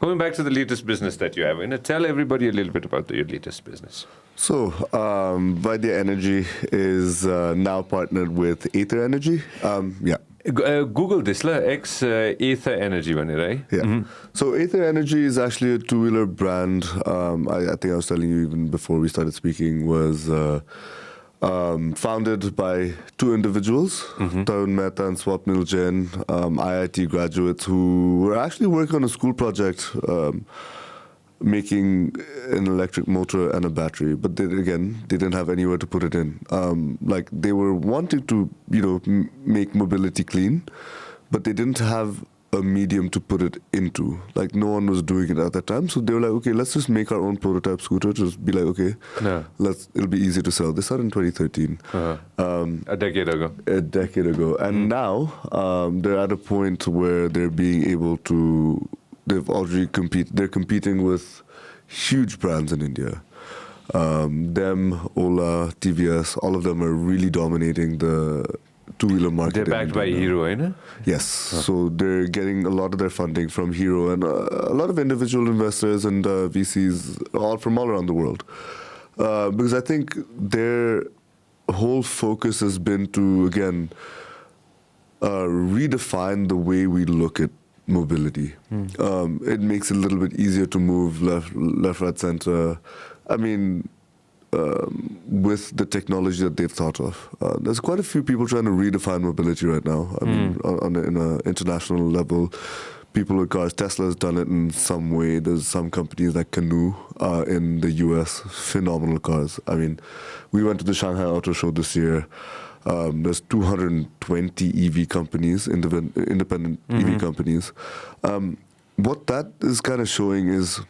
Going back to the latest business that you have, tell everybody a little bit about your latest business. So, Vaidya Energy is now partnered with Ather Energy. Google this, Ather Energy, right? Yeah. Mm-hmm. So Ather Energy is actually a two-wheeler brand. I think I was telling you even before we started speaking, was founded by two individuals, Tarun Mehta and Swapnil Jain, IIT graduates who were actually working on a school project making an electric motor and a battery, but they didn't have anywhere to put it in. Like they were wanting to, make mobility clean, but they didn't have a medium to put it into. Like no one was doing it at that time, so they were like, okay, let's just make our own prototype scooter. Just be like, okay, it'll be easy to sell. They started in 2013. A decade ago. And now they're at a point where they're being able to. They've already they're competing with huge brands in India. Them, Ola, TVS, all of them are really dominating the two-wheeler market. They're backed by Hero, right? Yes. So they're getting a lot of their funding from Hero and a lot of individual investors and VCs from all around the world. Because I think their whole focus has been to, again, redefine the way we look at mobility. It makes it a little bit easier to move left, right, center. I mean, with the technology that they've thought of. There's quite a few people trying to redefine mobility right now. I mean, in an international level, people with cars. Tesla's done it in some way. There's some companies like Canoe in the US, phenomenal cars. I mean, we went to the Shanghai Auto Show this year. There's 220 EV companies, independent EV companies. What that is kind of showing is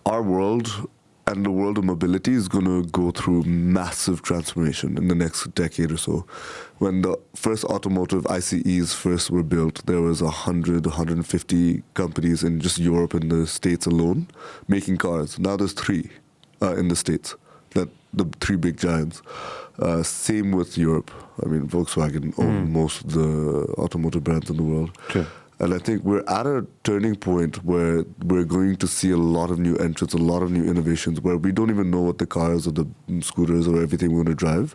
our world and the world of mobility is going to go through massive transformation in the next decade or so. When the first automotive ICEs first were built, there was 100, 150 companies in just Europe and the States alone making cars. Now there's 3 in the States, the 3 big giants. Same with Europe. I mean, Volkswagen owns most of the automotive brands in the world. Sure. And I think we're at a turning point where we're going to see a lot of new entrants, a lot of new innovations, where we don't even know what the cars or the scooters or everything we're going to drive.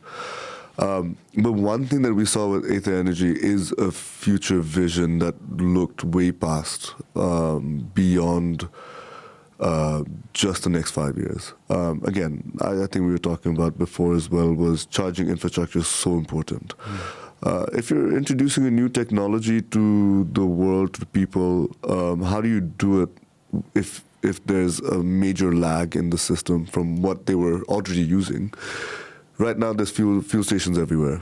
But one thing that we saw with Ather Energy is a future vision that looked way past, beyond just the next 5 years. Again, I think we were talking about before as well, was charging infrastructure is so important. If you're introducing a new technology to the world, to people, how do you do it if there's a major lag in the system from what they were already using? Right now, there's fuel stations everywhere.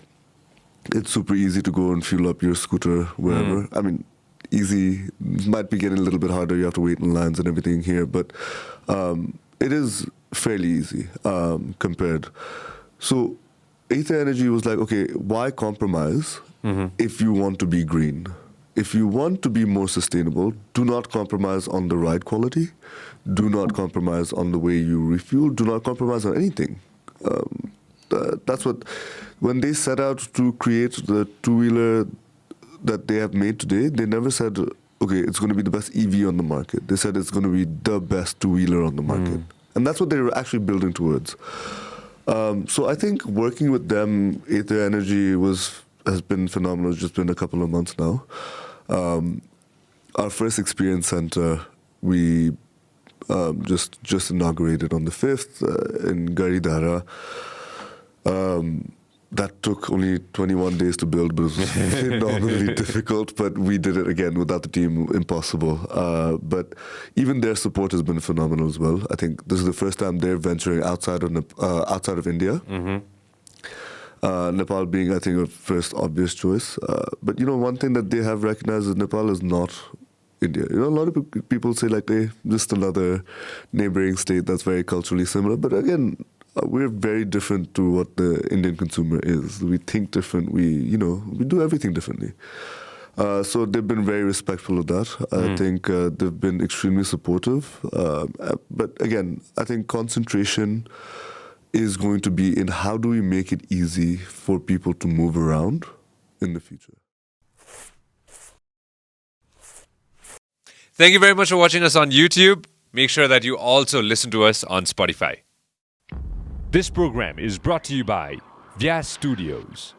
It's super easy to go and fuel up your scooter wherever. I mean, easy, might be getting a little bit harder. You have to wait in lines and everything here, but it is fairly easy compared. So Ather Energy was like, okay, why compromise if you want to be green? If you want to be more sustainable, do not compromise on the ride quality. Do not compromise on the way you refuel. Do not compromise on anything. That's what, when they set out to create the two-wheeler that they have made today, they never said, okay, it's going to be the best EV on the market. They said it's going to be the best two-wheeler on the market. And that's what they were actually building towards. So I think working with them, Ather Energy has been phenomenal. It's just been a couple of months now. Our first experience center, we just inaugurated on the 5th in Garidhara. That took only 21 days to build, but it was phenomenally difficult. But we did it again without the team, impossible. But even their support has been phenomenal as well. I think this is the first time they're venturing outside of India. Nepal being, I think, a first obvious choice. But one thing that they have recognized is Nepal is not India. A lot of people say like they're just another neighboring state that's very culturally similar. But again, we're very different to what the Indian consumer is. We think different. We do everything differently. So they've been very respectful of that. I think they've been extremely supportive. But again, I think concentration is going to be in how do we make it easy for people to move around in the future. Thank you very much for watching us on YouTube. Make sure that you also listen to us on Spotify. This program is brought to you by Vyas Studios.